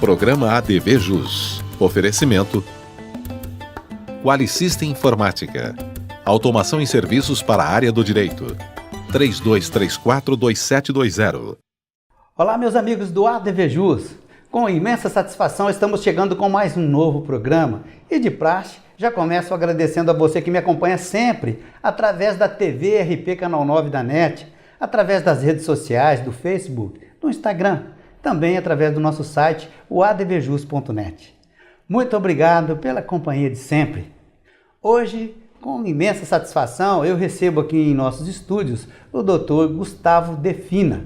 Programa ADV Jus. Oferecimento Qualisystem Informática. Automação em serviços para a área do direito. 3234-2720. Olá, meus amigos do ADV Jus. Com imensa satisfação estamos chegando com mais um novo programa. E de praxe, já começo agradecendo a você que me acompanha sempre através da TV RP Canal 9 da NET, através das redes sociais, do Facebook, do Instagram, também através do nosso site, o advjus.net. Muito obrigado pela companhia de sempre. Hoje, com imensa satisfação, eu recebo aqui em nossos estúdios o Dr. Gustavo Defina.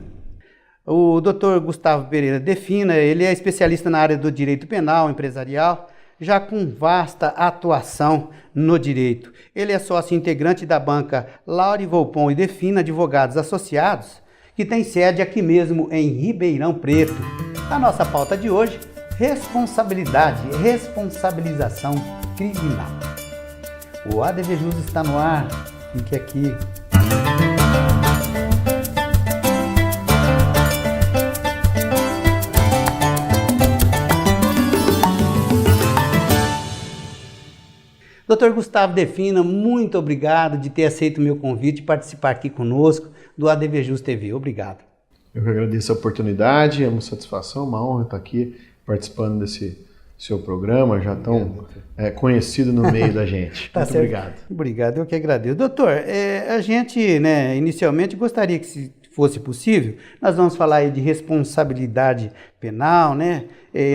O Dr. Gustavo Pereira Defina, ele é especialista na área do direito penal empresarial, já com vasta atuação no direito. Ele é sócio integrante da banca Lauri Volpon e Defina Advogados Associados, que tem sede aqui mesmo em Ribeirão Preto. A nossa pauta de hoje, responsabilização criminal. O ADV Jus está no ar, fique aqui. Dr. Gustavo Defina, muito obrigado de ter aceito o meu convite e participar aqui conosco do ADV Jus TV. Obrigado. Eu que agradeço a oportunidade, é uma satisfação, uma honra estar aqui participando desse seu programa, já tão conhecido no meio da gente. Tá muito certo. Obrigado. Obrigado, eu que agradeço. Doutor, a gente, inicialmente gostaria que, se fosse possível, nós vamos falar aí de responsabilidade penal,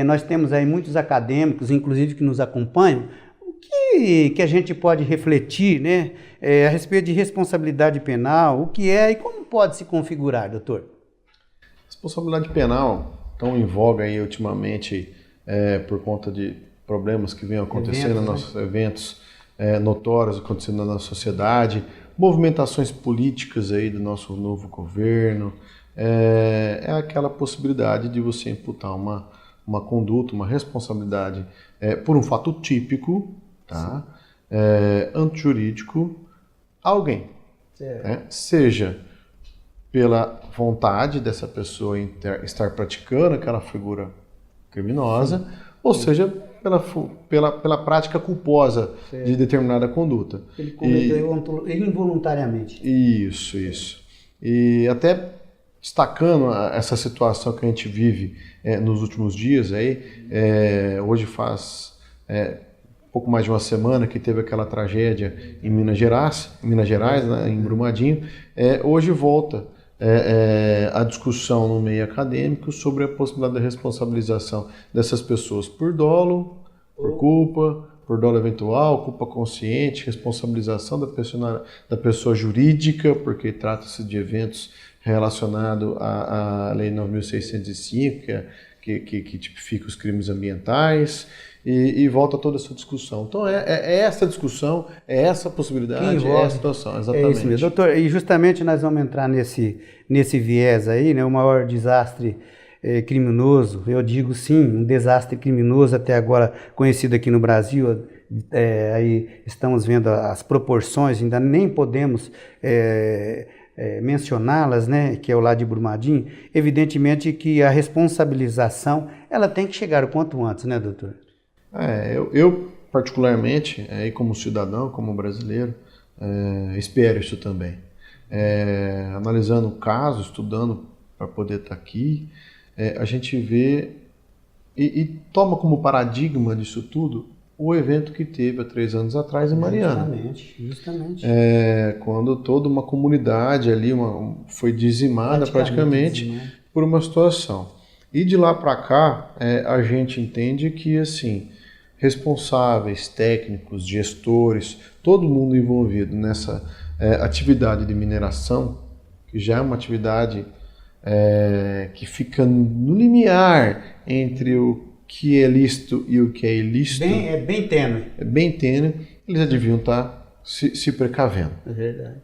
nós temos aí muitos acadêmicos, inclusive, que nos acompanham. O que a gente pode refletir, a respeito de responsabilidade penal, o que é e como pode se configurar, doutor? Responsabilidade penal, tão em voga aí ultimamente, por conta de problemas que vêm acontecendo nos nossos eventos notórios acontecendo na nossa sociedade, movimentações políticas aí do nosso novo governo, é aquela possibilidade de você imputar uma conduta, uma responsabilidade por um fato típico, tá? Antijurídico, a alguém, seja pela vontade dessa pessoa em estar praticando aquela figura criminosa, ou seja, pela prática culposa de determinada conduta. Ele cometeu involuntariamente. Isso. E até destacando essa situação que a gente vive nos últimos dias, hoje faz pouco mais de uma semana que teve aquela tragédia em Minas Gerais, em Brumadinho, hoje volta a discussão no meio acadêmico sobre a possibilidade da responsabilização dessas pessoas por dolo, por culpa, por dolo eventual, culpa consciente, responsabilização da pessoa jurídica, porque trata-se de eventos relacionados à Lei 9.605, que tipifica os crimes ambientais, e volta toda essa discussão. Então, essa discussão, essa possibilidade, é a situação, exatamente. É isso mesmo, doutor. E justamente nós vamos entrar nesse viés aí, o maior desastre criminoso, eu digo sim, um desastre criminoso até agora conhecido aqui no Brasil. Aí estamos vendo as proporções, ainda nem podemos mencioná-las, que é o lá de Brumadinho. Evidentemente que a responsabilização ela tem que chegar o quanto antes, doutor? Eu particularmente, como cidadão, como brasileiro, espero isso também. Analisando o caso, estudando para poder estar aqui, a gente vê e toma como paradigma disso tudo o evento que teve há 3 anos atrás em Mariana. Justamente. Quando toda uma comunidade ali foi dizimada praticamente por uma situação. E de lá para cá, a gente entende que, assim, responsáveis, técnicos, gestores, todo mundo envolvido nessa atividade de mineração, que já é uma atividade que fica no limiar entre o que é lícito e o que é ilícito. É bem tênue. É bem tênue. Eles já deviam estar se precavendo. É verdade.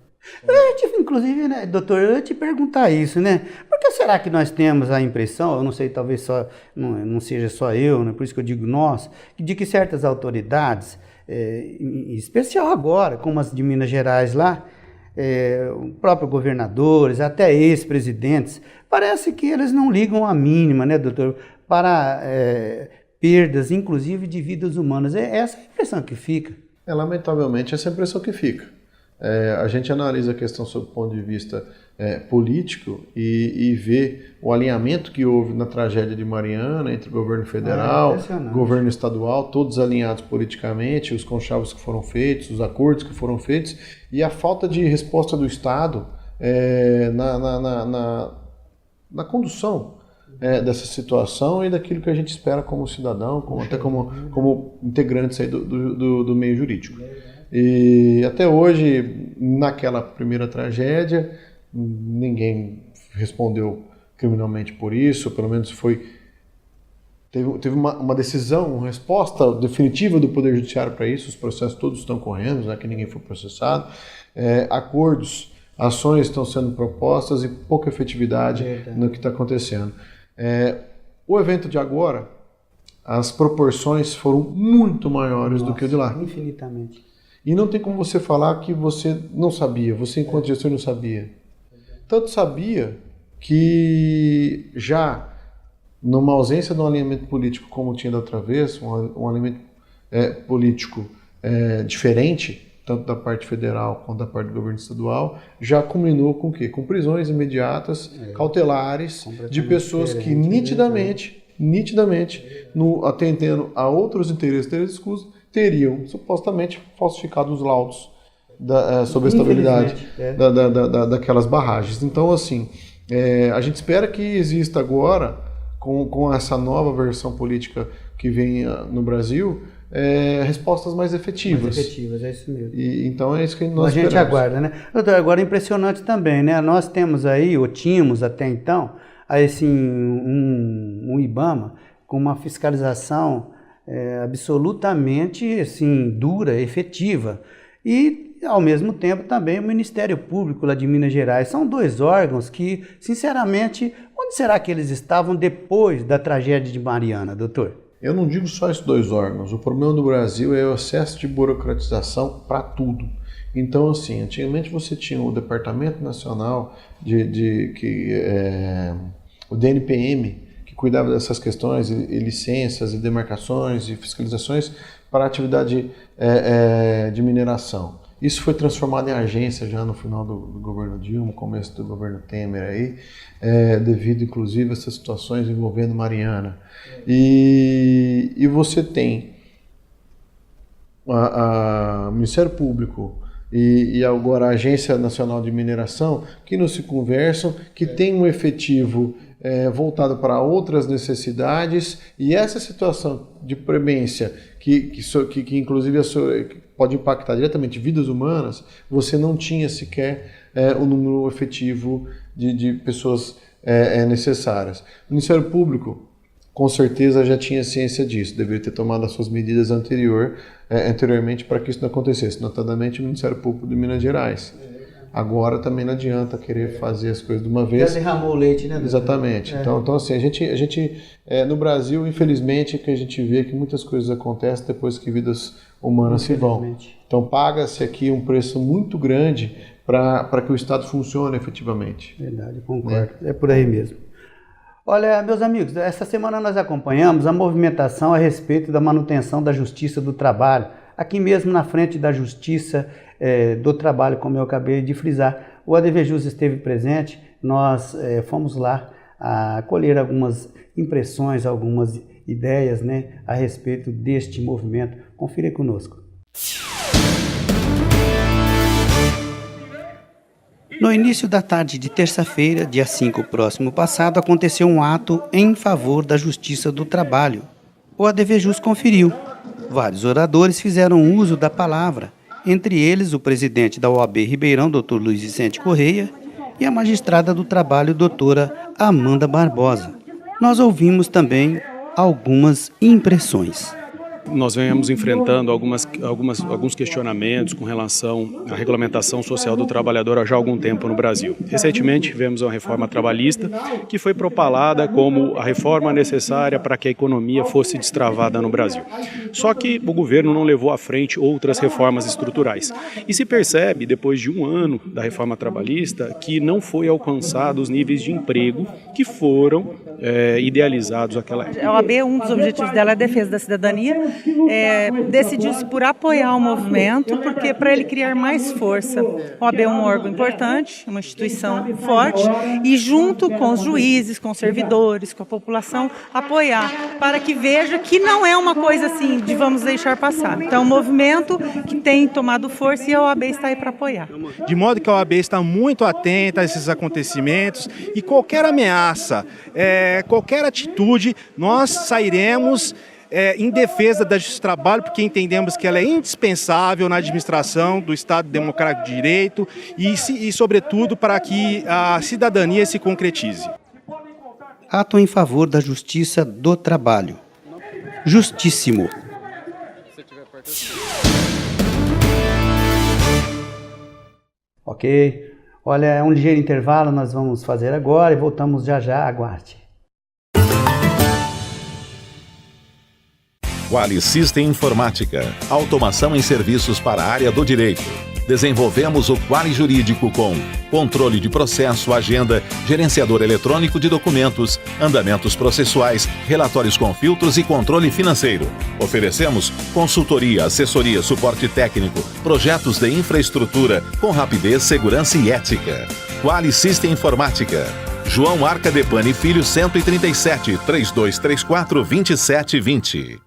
Inclusive, doutor, eu ia te perguntar isso, Por que será que nós temos a impressão, eu não sei, talvez não seja só eu, por isso que eu digo nós, de que certas autoridades, em especial agora, como as de Minas Gerais lá, próprios governadores, até ex-presidentes, parece que eles não ligam a mínima, doutor, para perdas, inclusive de vidas humanas. É essa a impressão que fica. Lamentavelmente, essa é a impressão que fica. A gente analisa a questão sob o ponto de vista político e vê o alinhamento que houve na tragédia de Mariana entre o governo federal, governo estadual, todos alinhados politicamente, os conchavos que foram feitos, os acordos que foram feitos, e a falta de resposta do Estado na condução dessa situação e daquilo que a gente espera como cidadão, até como integrantes aí do meio jurídico. E até hoje, naquela primeira tragédia, ninguém respondeu criminalmente por isso, pelo menos teve uma decisão, uma resposta definitiva do Poder Judiciário para isso, os processos todos estão correndo, já que ninguém foi processado, acordos, ações estão sendo propostas e pouca efetividade no que está acontecendo. O evento de agora, as proporções foram muito maiores do que o de lá. Infinitamente. E não tem como você falar que você não sabia, você enquanto gestor não sabia. Tanto sabia que já numa ausência de um alinhamento político como tinha da outra vez, um alinhamento político diferente, tanto da parte federal quanto da parte do governo estadual, já culminou com o quê? Com prisões imediatas, cautelares, de pessoas que nitidamente, atendendo a outros interesses escusos, teriam supostamente falsificado os laudos sobre a estabilidade daquelas barragens. Então, assim, a gente espera que exista agora, com essa nova versão política que vem no Brasil, respostas mais efetivas. Mais efetivas, é isso mesmo. Então é isso que nós esperamos. A gente aguarda, né? Doutor, agora é impressionante também, né? Nós temos aí, ou tínhamos até então, assim, um IBAMA com uma fiscalização absolutamente assim, dura, efetiva. E, ao mesmo tempo, também o Ministério Público lá de Minas Gerais. São dois órgãos que, sinceramente, onde será que eles estavam depois da tragédia de Mariana, doutor? Eu não digo só esses dois órgãos. O problema do Brasil é o excesso de burocratização para tudo. Então, assim, antigamente você tinha o Departamento Nacional o DNPM, que cuidava dessas questões, e licenças, e demarcações, e fiscalizações para a atividade de mineração. Isso foi transformado em agência já no final do governo Dilma, começo do governo Temer, aí, devido inclusive a essas situações envolvendo Mariana. E você tem o Ministério Público e agora a Agência Nacional de Mineração, que não se conversam, que tem um efetivo voltado para outras necessidades, e essa situação de premência, que inclusive pode impactar diretamente vidas humanas, você não tinha sequer o número efetivo de pessoas necessárias. O Ministério Público, com certeza, já tinha ciência disso, deveria ter tomado as suas medidas anteriormente para que isso não acontecesse, notadamente o Ministério Público de Minas Gerais. Agora também não adianta querer fazer as coisas de uma vez. Já derramou o leite, né? Exatamente. Então assim, a gente no Brasil, infelizmente, que a gente vê que muitas coisas acontecem depois que vidas humanas se vão. Então paga-se aqui um preço muito grande para que o Estado funcione efetivamente. Verdade, concordo. É por aí mesmo. Olha, meus amigos, essa semana nós acompanhamos a movimentação a respeito da manutenção da Justiça do Trabalho, aqui mesmo na frente da Justiça do Trabalho, como eu acabei de frisar. O ADVJus esteve presente, nós fomos lá a colher algumas impressões, algumas ideias, né, a respeito deste movimento. Confira conosco. No início da tarde de terça-feira, dia 5 próximo passado, aconteceu um ato em favor da Justiça do Trabalho. O ADVJus conferiu. Vários oradores fizeram uso da palavra, entre eles o presidente da OAB Ribeirão, Dr. Luiz Vicente Correia, e a magistrada do trabalho, doutora Amanda Barbosa. Nós ouvimos também algumas impressões. nós venhamos enfrentando alguns questionamentos com relação à regulamentação social do trabalhador há já algum tempo no Brasil. Recentemente tivemos uma reforma trabalhista que foi propalada como a reforma necessária para que a economia fosse destravada no Brasil. Só que o governo não levou à frente outras reformas estruturais. E se percebe, depois de um ano da reforma trabalhista, que não foi alcançado os níveis de emprego que foram idealizados naquela época. A OAB, um dos objetivos dela é a defesa da cidadania, decidiu-se por apoiar o movimento, porque para ele criar mais força. A OAB é um órgão importante, uma instituição forte, e junto com os juízes, com os servidores, com a população, apoiar, para que veja que não é uma coisa assim de vamos deixar passar. Então, é um movimento que tem tomado força e a OAB está aí para apoiar. De modo que a OAB está muito atenta a esses acontecimentos e qualquer ameaça, qualquer atitude, nós sairemos em defesa da justiça do trabalho, porque entendemos que ela é indispensável na administração do Estado Democrático de Direito e sobretudo, para que a cidadania se concretize. Ato em favor da justiça do trabalho. Justíssimo. Ok. Olha, é um ligeiro intervalo, nós vamos fazer agora e voltamos já já, aguarde. Quali System Informática, automação em serviços para a área do direito. Desenvolvemos o Quali Jurídico com controle de processo, agenda, gerenciador eletrônico de documentos, andamentos processuais, relatórios com filtros e controle financeiro. Oferecemos consultoria, assessoria, suporte técnico, projetos de infraestrutura com rapidez, segurança e ética. Quali System Informática. João Arcadepani Filho 137, 3234-2720.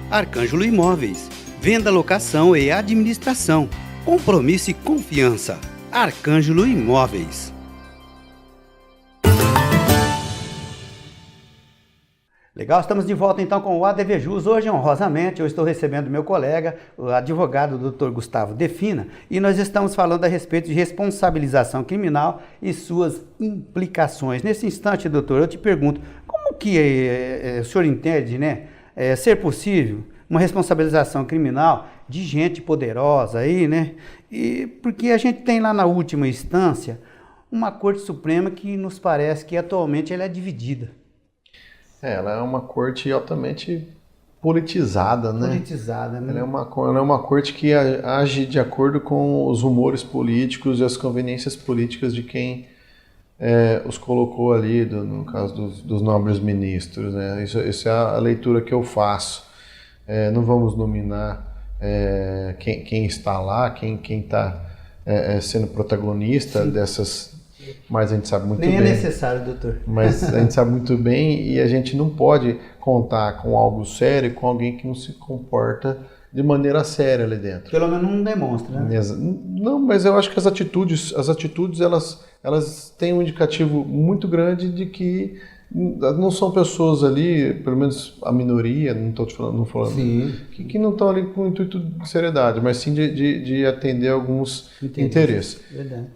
Arcângelo Imóveis. Venda, locação e administração. Compromisso e confiança. Arcângelo Imóveis. Legal, estamos de volta então com o ADVJus. Hoje, honrosamente, eu estou recebendo meu colega, o advogado Dr. Gustavo Defina, e nós estamos falando a respeito de responsabilização criminal e suas implicações. Nesse instante, doutor, eu te pergunto, como que o senhor entende, né, ser possível uma responsabilização criminal de gente poderosa aí, né? E porque a gente tem lá na última instância uma Corte Suprema que nos parece que atualmente ela é dividida. Ela é uma corte altamente politizada, né? Politizada, né? Ela é uma corte que age de acordo com os rumores políticos e as conveniências políticas de quem os colocou ali, no caso dos nobres ministros, né? Isso é a leitura que eu faço. Não vamos nominar quem está lá, quem está sendo protagonista. Sim. Dessas, mas a gente sabe muito bem. Nem é necessário, doutor. Mas a gente sabe muito bem e a gente não pode contar com algo sério, com alguém que não se comporta de maneira séria ali dentro. Pelo menos não demonstra, né? Não, mas eu acho que as atitudes elas têm um indicativo muito grande de que não são pessoas ali, pelo menos a minoria, não falando que não estão ali com o intuito de seriedade, mas sim de atender alguns interesses. Verdade.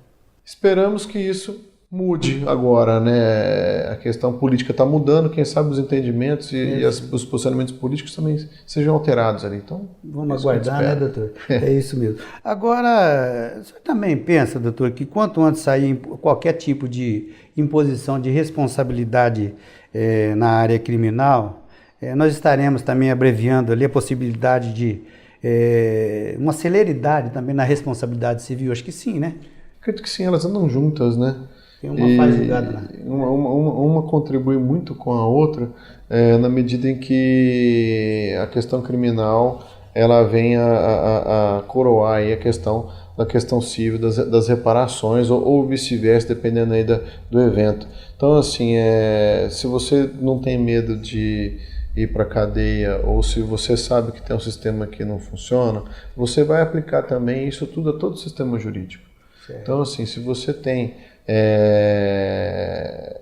Esperamos que isso mude agora, né? A questão política está mudando, quem sabe os entendimentos e os posicionamentos políticos também sejam alterados ali. Então, vamos aguardar, né, doutor? É isso mesmo. Agora, o senhor também pensa, doutor, que quanto antes sair qualquer tipo de imposição de responsabilidade na área criminal, nós estaremos também abreviando ali a possibilidade de uma celeridade também na responsabilidade civil? Acho que sim, né? Acredito que sim, elas andam juntas, né? Tem uma faz jogada lá. Uma contribui muito com a outra, na medida em que a questão criminal ela vem a coroar aí a questão da questão civil, das reparações, ou vice-versa, dependendo aí do evento. Então, assim, se você não tem medo de ir para a cadeia, ou se você sabe que tem um sistema que não funciona, você vai aplicar também isso tudo a todo o sistema jurídico. Certo. Então, assim, se você tem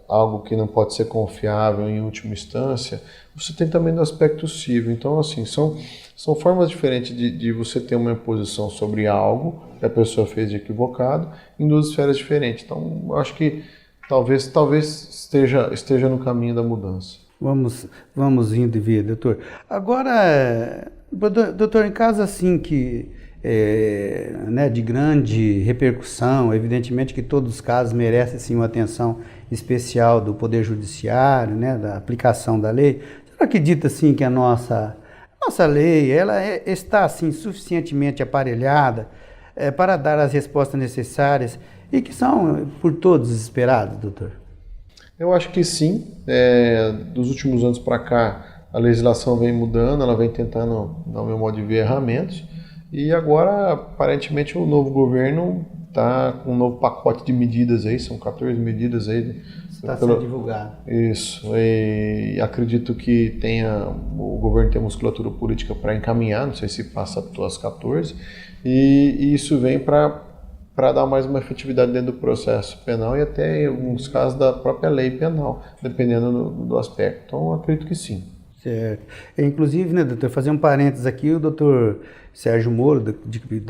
algo que não pode ser confiável em última instância, você tem também do aspecto civil. Então, assim, são formas diferentes de você ter uma imposição sobre algo que a pessoa fez de equivocado em duas esferas diferentes. Então, eu acho que talvez esteja no caminho da mudança. Vamos indo e ver, doutor. Agora, Doutor, em caso assim que né, de grande repercussão, evidentemente que todos os casos merecem sim, uma atenção especial do Poder Judiciário, né, da aplicação da lei. Você não acredita assim que a nossa lei ela está assim, suficientemente aparelhada para dar as respostas necessárias e que são por todos esperadas, doutor? Eu acho que sim. Dos últimos anos para cá, a legislação vem mudando, ela vem tentando, no meu modo de ver, erramentos. E agora, aparentemente, o novo governo está com um novo pacote de medidas aí, são 14 medidas aí. Está sendo divulgado. Isso, e acredito que o governo tem musculatura política para encaminhar, não sei se passa as 14, e isso vem para dar mais uma efetividade dentro do processo penal e até em alguns casos da própria lei penal, dependendo do aspecto. Então, acredito que sim. Certo. Inclusive, né, doutor, fazer um parênteses aqui, o doutor Sérgio Moro,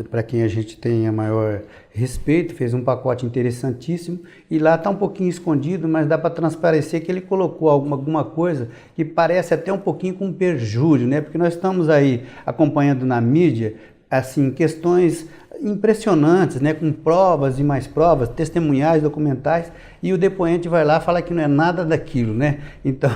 para quem a gente tem a maior respeito, fez um pacote interessantíssimo e lá está um pouquinho escondido, mas dá para transparecer que ele colocou alguma coisa que parece até um pouquinho com perjúrio, né? Porque nós estamos aí acompanhando na mídia, assim, questões impressionantes, né, com provas e mais provas, testemunhais, documentais, e o depoente vai lá e fala que não é nada daquilo, né? Então...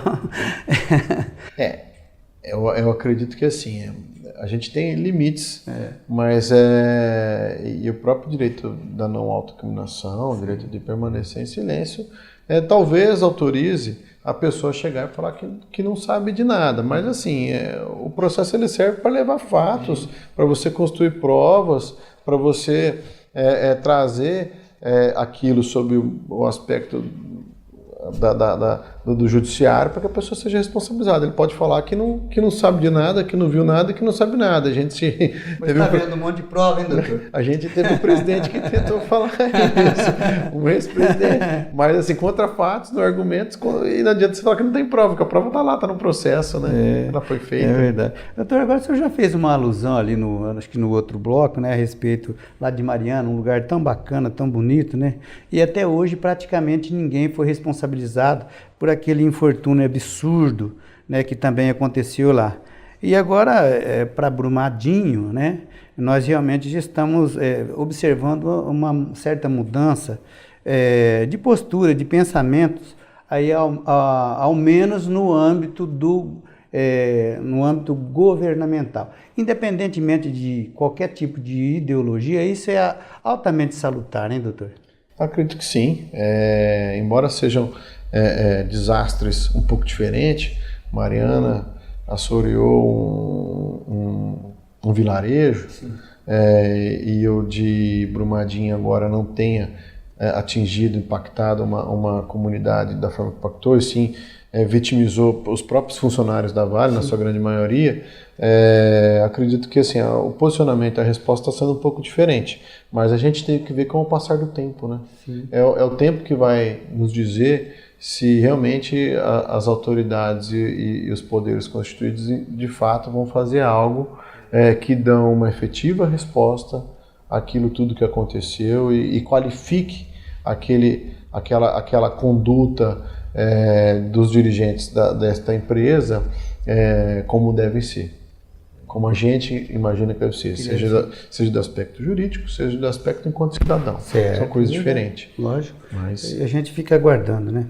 Eu acredito que assim, a gente tem limites, mas e o próprio direito da não autoincriminação, o direito de permanecer em silêncio, talvez autorize a pessoa chegar e falar que não sabe de nada, mas assim, o processo ele serve para levar fatos, para você construir provas, para você trazer aquilo sob o aspecto do judiciário para que a pessoa seja responsabilizada. Ele pode falar que não sabe de nada, que não viu nada e que não sabe nada. A gente está vendo um monte de prova, hein, doutor? A gente teve um presidente que tentou falar isso, um ex-presidente, mas assim, contra fatos, no argumentos, e não adianta você falar que não tem prova, porque a prova está lá, está no processo, né? Ela foi feita. É verdade. Doutor, agora o senhor já fez uma alusão ali, acho que no outro bloco, né, a respeito lá de Mariana, um lugar tão bacana, tão bonito, né? E até hoje praticamente ninguém foi responsabilizado por aquele infortúnio absurdo, né, que também aconteceu lá. E agora, para Brumadinho, né, nós realmente já estamos observando uma certa mudança de postura, de pensamentos, aí ao menos no âmbito governamental. Independentemente de qualquer tipo de ideologia, isso é altamente salutar, hein, doutor? Acredito que sim, embora sejam desastres um pouco diferentes. Mariana assoreou um vilarejo, e o de Brumadinho agora não tenha atingido, impactado uma comunidade da forma que impactou, e sim vitimizou os próprios funcionários da Vale, na sua grande maioria. Acredito que assim, o posicionamento, a resposta está sendo um pouco diferente, mas a gente tem que ver com o passar do tempo, né? É o tempo que vai nos dizer se realmente as autoridades e os poderes constituídos de fato vão fazer algo que dão uma efetiva resposta àquilo tudo que aconteceu e qualifique aquela conduta dos dirigentes desta empresa como deve ser, como a gente imagina que deve ser, seja do aspecto jurídico, seja do aspecto enquanto cidadão. São coisas diferentes. Lógico. E a gente fica aguardando, né?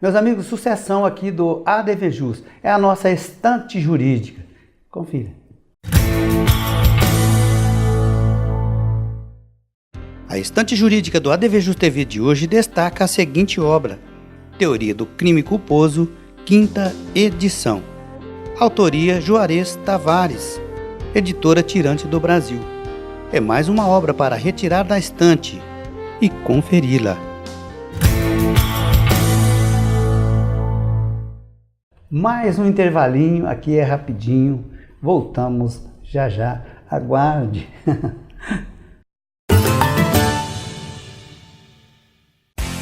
Meus amigos, sucessão aqui do ADVJus, é a nossa estante jurídica. Confira. A estante jurídica do ADVJus TV de hoje destaca a seguinte obra: Teoria do Crime Culposo, 5ª edição. Autoria Juarez Tavares, editora Tirante do Brasil. É mais uma obra para retirar da estante e conferi-la. Mais um intervalinho, aqui é rapidinho, voltamos já, aguarde.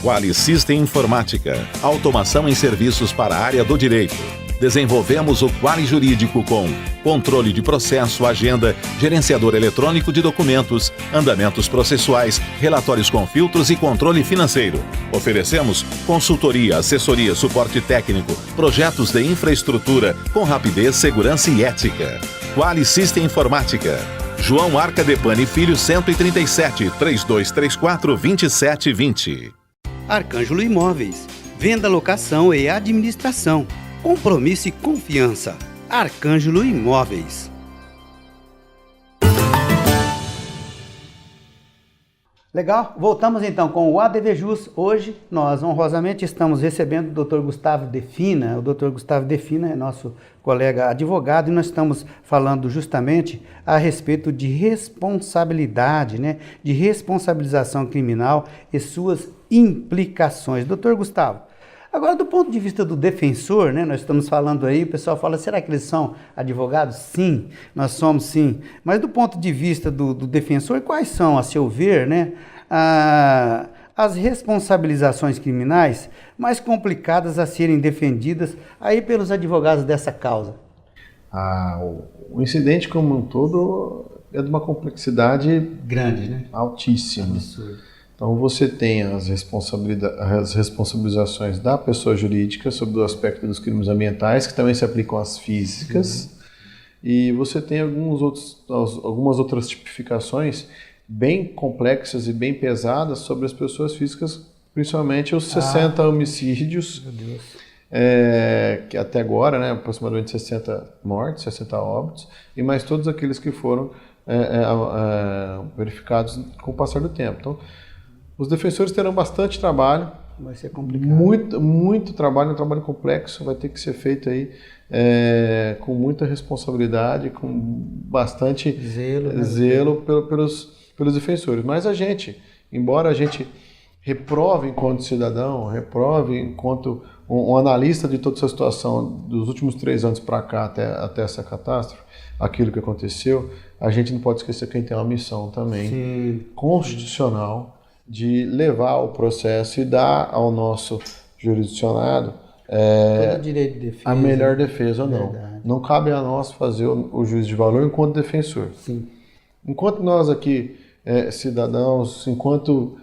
Quali System Informática, automação em serviços para a área do direito. Desenvolvemos o Quali Jurídico com controle de processo, agenda, gerenciador eletrônico de documentos, andamentos processuais, relatórios com filtros e controle financeiro. Oferecemos consultoria, assessoria, suporte técnico, projetos de infraestrutura com rapidez, segurança e ética. Quali System Informática. João Arcadepani Filho 137, 3234-2720. Arcângelo Imóveis. Venda, locação e administração. Compromisso e confiança. Arcângelo Imóveis. Legal, voltamos então com o ADVJus. Hoje nós honrosamente estamos recebendo o Dr. Gustavo Defina. O Dr. Gustavo Defina é nosso colega advogado e nós estamos falando justamente a respeito de responsabilidade, né? De responsabilização criminal e suas implicações. Dr. Gustavo, agora do ponto de vista do defensor, né? Nós estamos falando aí, o pessoal fala, será que eles são advogados? Sim, nós somos sim. Mas do ponto de vista do defensor, quais são, a seu ver, né? As responsabilizações criminais mais complicadas a serem defendidas aí pelos advogados dessa causa? O incidente como um todo é de uma complexidade grande, né? Altíssima. Absurdo. Então você tem as responsabilizações da pessoa jurídica sobre o aspecto dos crimes ambientais, que também se aplicam às físicas, e você tem algumas outras tipificações bem complexas e bem pesadas sobre as pessoas físicas, principalmente os 60 homicídios, que até agora, né, aproximadamente 60 mortes, 60 óbitos, e mais todos aqueles que foram verificados com o passar do tempo. Então, os defensores terão bastante trabalho. Vai ser complicado. Muito trabalho, um trabalho complexo, vai ter que ser feito aí com muita responsabilidade, com bastante zelo pelos defensores. Mas a gente, embora a gente reprove enquanto cidadão, reprove enquanto um analista de toda essa situação dos últimos 3 anos para cá até essa catástrofe, aquilo que aconteceu, a gente não pode esquecer que a gente tem uma missão também constitucional de levar o processo e dar ao nosso jurisdicionado direito de defesa, a melhor defesa ou não. Verdade. Não cabe a nós fazer o juízo de valor enquanto defensor. Sim. Enquanto nós aqui, cidadãos, enquanto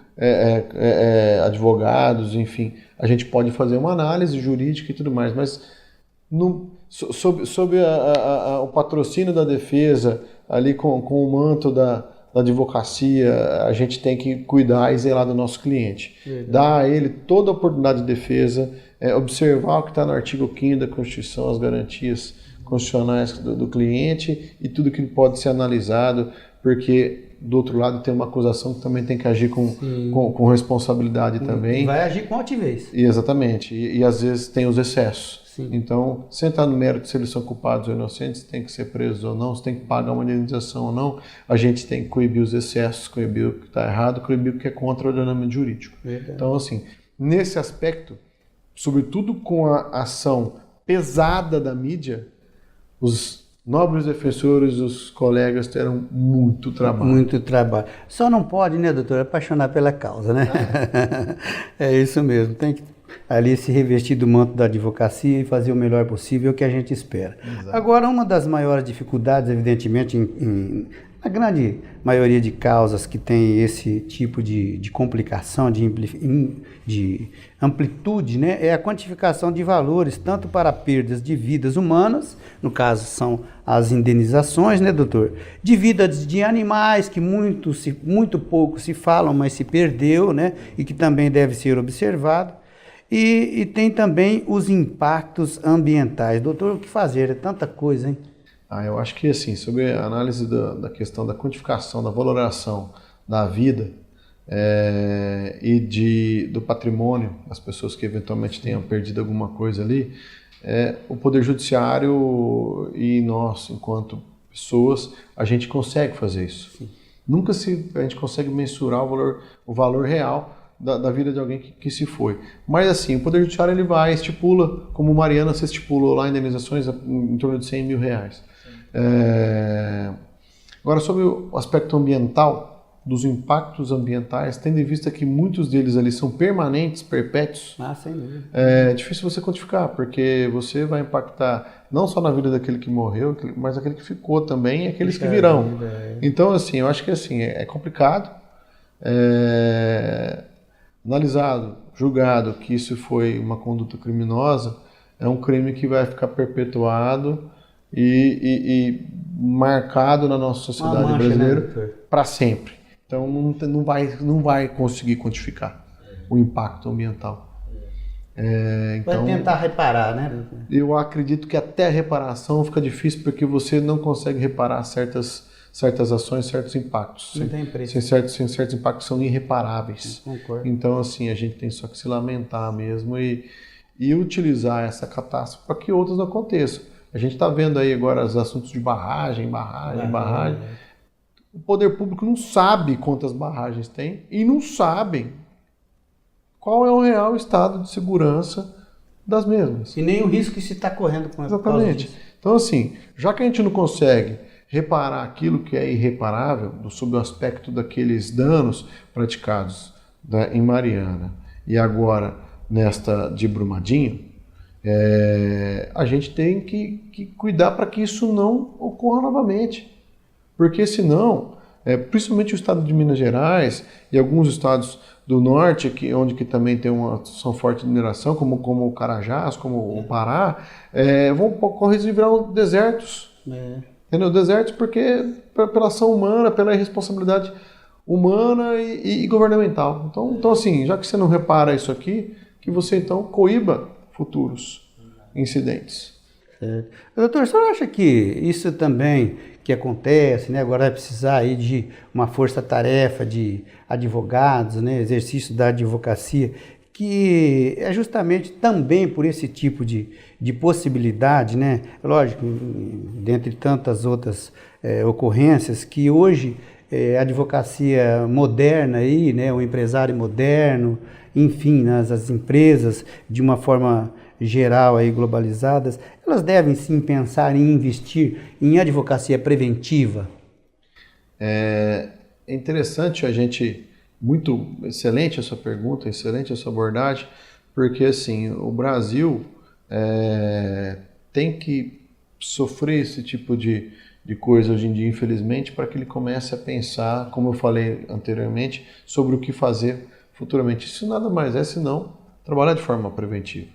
advogados, enfim, a gente pode fazer uma análise jurídica e tudo mais, mas sob o patrocínio da defesa, ali com o manto da advocacia, a gente tem que cuidar e zelar do nosso cliente. Verdade. Dar a ele toda a oportunidade de defesa, observar o que está no artigo 5º da Constituição, as garantias constitucionais do cliente e tudo que pode ser analisado, porque do outro lado tem uma acusação que também tem que agir com responsabilidade também. Vai agir com altivez. Exatamente, e às vezes tem os excessos. Sim. Então, sem entrar no mérito se eles são culpados ou inocentes, tem que ser presos ou não, se tem que pagar uma indenização ou não, a gente tem que coibir os excessos, coibir o que está errado, coibir o que é contra o ordenamento jurídico. Verdade. Então, assim, nesse aspecto, sobretudo com a ação pesada da mídia, os nobres defensores, os colegas terão muito trabalho. Muito trabalho. Só não pode, né, doutor, apaixonar pela causa, né? É isso mesmo, tem que ali se revestir do manto da advocacia e fazer o melhor possível, que a gente espera. Exato. Agora, uma das maiores dificuldades, evidentemente, na grande maioria de causas que tem esse tipo de complicação, de amplitude, né, é a quantificação de valores, tanto para perdas de vidas humanas, no caso são as indenizações, né, doutor? De vidas de animais, que muito pouco se falam, mas se perdeu, né, e que também deve ser observado. E tem também os impactos ambientais. Doutor, o que fazer? É tanta coisa, hein? Eu acho que, assim, sobre a análise da questão da quantificação, da valoração da vida e do patrimônio das pessoas que eventualmente tenham perdido alguma coisa ali, o Poder Judiciário e nós, enquanto pessoas, a gente consegue fazer isso. Sim. Nunca a gente consegue mensurar o valor real da vida de alguém que se foi. Mas assim, o Poder Judiciário ele estipula, como Mariana se estipulou lá, indenizações em torno de R$100 mil. Agora, sobre o aspecto ambiental, dos impactos ambientais, tendo em vista que muitos deles ali são permanentes, perpétuos, Sem dúvida. é difícil você quantificar, porque você vai impactar não só na vida daquele que morreu, mas aquele que ficou também e aqueles que virão. Então, assim, eu acho que assim, é complicado. Analisado, julgado que isso foi uma conduta criminosa, é um crime que vai ficar perpetuado e marcado na nossa sociedade brasileira para sempre. Então não vai conseguir quantificar o impacto ambiental. Então, vai tentar reparar, né? Eu acredito que até a reparação fica difícil porque você não consegue reparar certas ações, certos impactos. Não tem preço. Certos impactos são irreparáveis. Concordo. Então, assim, a gente tem só que se lamentar mesmo e utilizar essa catástrofe para que outras não aconteçam. A gente está vendo aí agora os assuntos de barragem. O poder público não sabe quantas barragens tem e não sabem qual é o real estado de segurança das mesmas. E nem o risco que se está correndo com Exatamente. Então, assim, já que a gente não consegue reparar aquilo que é irreparável, sob o aspecto daqueles danos praticados, né, em Mariana e agora nesta de Brumadinho, a gente tem que cuidar para que isso não ocorra novamente. Porque senão, principalmente o estado de Minas Gerais e alguns estados do norte, onde que também tem uma situação forte de mineração, como o Carajás, como o Pará, vão correr e virar desertos. Entendeu? Desertos porque pela ação humana, pela irresponsabilidade humana e governamental. Então, assim, já que você não repara isso aqui, que você então coíba futuros incidentes. Certo. Doutor, o senhor acha que isso também que acontece, né, agora vai precisar aí de uma força-tarefa de advogados, né, exercício da advocacia, que é justamente também por esse tipo de possibilidade, né, lógico, dentre tantas outras ocorrências, que hoje a advocacia moderna aí, né, o empresário moderno, enfim, as empresas de uma forma geral aí globalizadas, elas devem sim pensar em investir em advocacia preventiva? É interessante muito excelente a sua pergunta, excelente a sua abordagem, porque assim, o Brasil tem que sofrer esse tipo de coisa hoje em dia, infelizmente, para que ele comece a pensar, como eu falei anteriormente, sobre o que fazer futuramente. Isso nada mais é senão trabalhar de forma preventiva.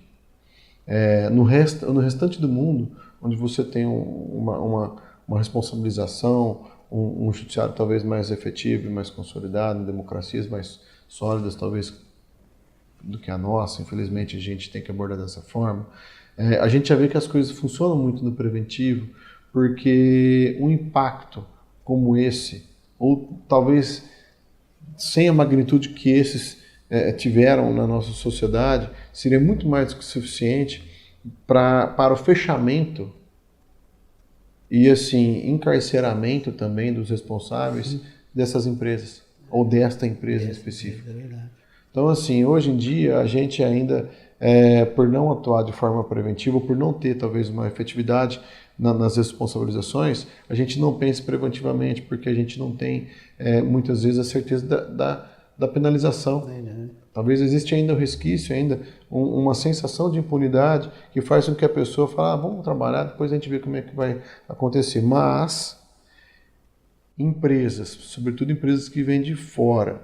No restante do mundo, onde você tem uma responsabilização, um judiciário talvez mais efetivo e mais consolidado, democracias mais sólidas talvez do que a nossa, infelizmente a gente tem que abordar dessa forma, a gente já vê que as coisas funcionam muito no preventivo, porque um impacto como esse, ou talvez sem a magnitude que esses tiveram na nossa sociedade, seria muito mais do que suficiente para o fechamento e assim encarceramento também dos responsáveis dessas empresas, ou desta empresa específica. Então, assim, hoje em dia a gente ainda, por não atuar de forma preventiva, por não ter talvez uma efetividade nas responsabilizações, a gente não pensa preventivamente, porque a gente não tem muitas vezes a certeza da penalização. Talvez existe ainda um resquício, ainda uma sensação de impunidade que faz com que a pessoa fale, vamos trabalhar, depois a gente vê como é que vai acontecer. Mas empresas, sobretudo empresas que vêm de fora,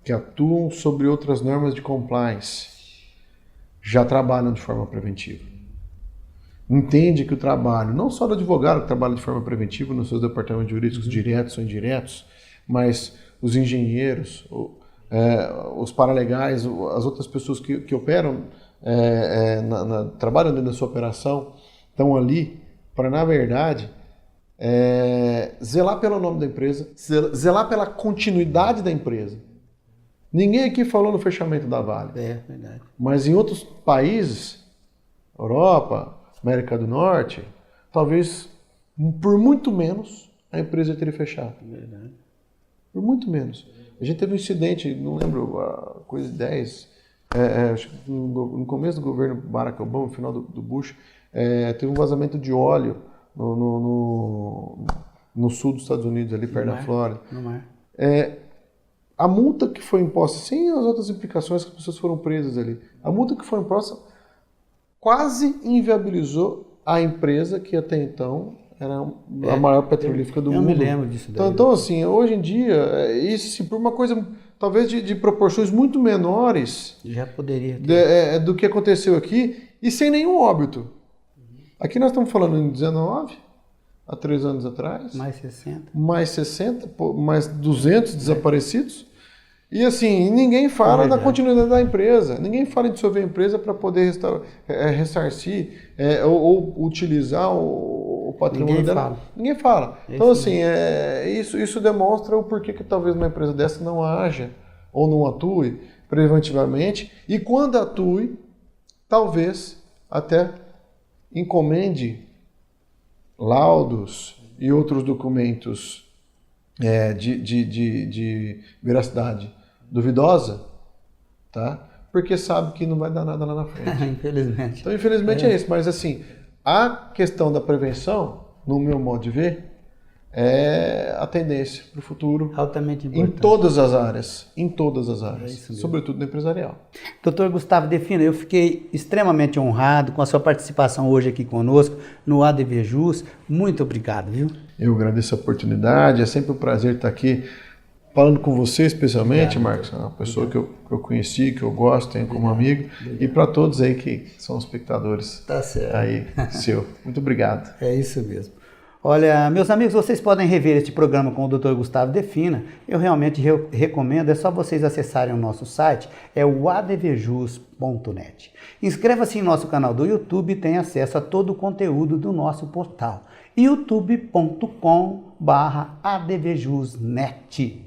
que atuam sobre outras normas de compliance, já trabalham de forma preventiva. Entende que o trabalho, não só do advogado que trabalha de forma preventiva nos seus departamentos jurídicos, diretos ou indiretos, mas os engenheiros, os paralegais, as outras pessoas que operam, trabalham dentro da sua operação, estão ali para, na verdade, zelar pelo nome da empresa, zelar pela continuidade da empresa. Ninguém aqui falou no fechamento da Vale. Verdade. Mas em outros países, Europa, América do Norte, talvez por muito menos a empresa teria fechado. Verdade. Por muito menos. A gente teve um incidente, não lembro, coisa de 10, acho que no começo do governo Barack Obama, no final do Bush, teve um vazamento de óleo no sul dos Estados Unidos, ali perto da Flórida. A multa que foi imposta, sem as outras implicações que as pessoas foram presas ali, a multa que foi imposta quase inviabilizou a empresa que até então era a maior petrolífera do mundo. Eu me lembro disso daí. Então, assim, hoje em dia, isso assim, por uma coisa talvez de proporções muito menores já poderia ter. do que aconteceu aqui e sem nenhum óbito. Aqui nós estamos falando em 19, há 3 anos atrás. Mais 60. Mais 60, mais 200 desaparecidos. E assim, ninguém fala da continuidade da empresa. Ninguém fala em dissolver a empresa para poder ressarcir ou utilizar o patrimônio dela. Ninguém fala. Então assim, isso demonstra o porquê que talvez uma empresa dessa não haja ou não atue preventivamente. E quando atue, talvez até encomende laudos e outros documentos de veracidade duvidosa, tá? Porque sabe que não vai dar nada lá na frente. Infelizmente. Então, infelizmente é isso. Mas assim, a questão da prevenção, no meu modo de ver, é a tendência para o futuro. Altamente importante. Em todas as áreas. Em todas as áreas. É isso mesmo. Sobretudo no empresarial. Dr. Gustavo Defina, eu fiquei extremamente honrado com a sua participação hoje aqui conosco no ADVJus. Muito obrigado, viu? Eu agradeço a oportunidade. É sempre um prazer estar aqui falando com você, especialmente, Marcos. É uma pessoa que eu conheci, que eu gosto, tenho como amigo. E para todos aí que são espectadores. Tá certo. Aí, seu. Muito obrigado. É isso mesmo. Olha, meus amigos, vocês podem rever este programa com o Dr. Gustavo Defina. Eu realmente recomendo, é só vocês acessarem o nosso site, é o advjus.net. Inscreva-se em nosso canal do YouTube e tenha acesso a todo o conteúdo do nosso portal, youtube.com/advjusnet.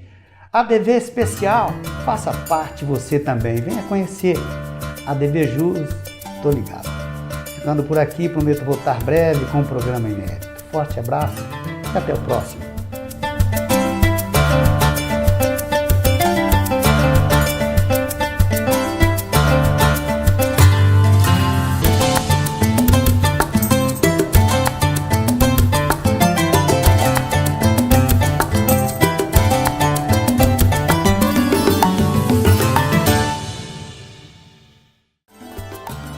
ADV Especial, faça parte você também, venha conhecer. ADVJus, tô ligado. Ficando por aqui, prometo voltar breve com um programa inédito. Forte abraço e até o próximo.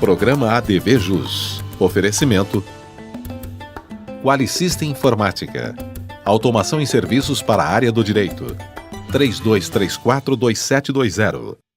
Programa ADVJus. Oferecimento Qualisystem Informática. Automação em serviços para a área do direito. 3234-2720.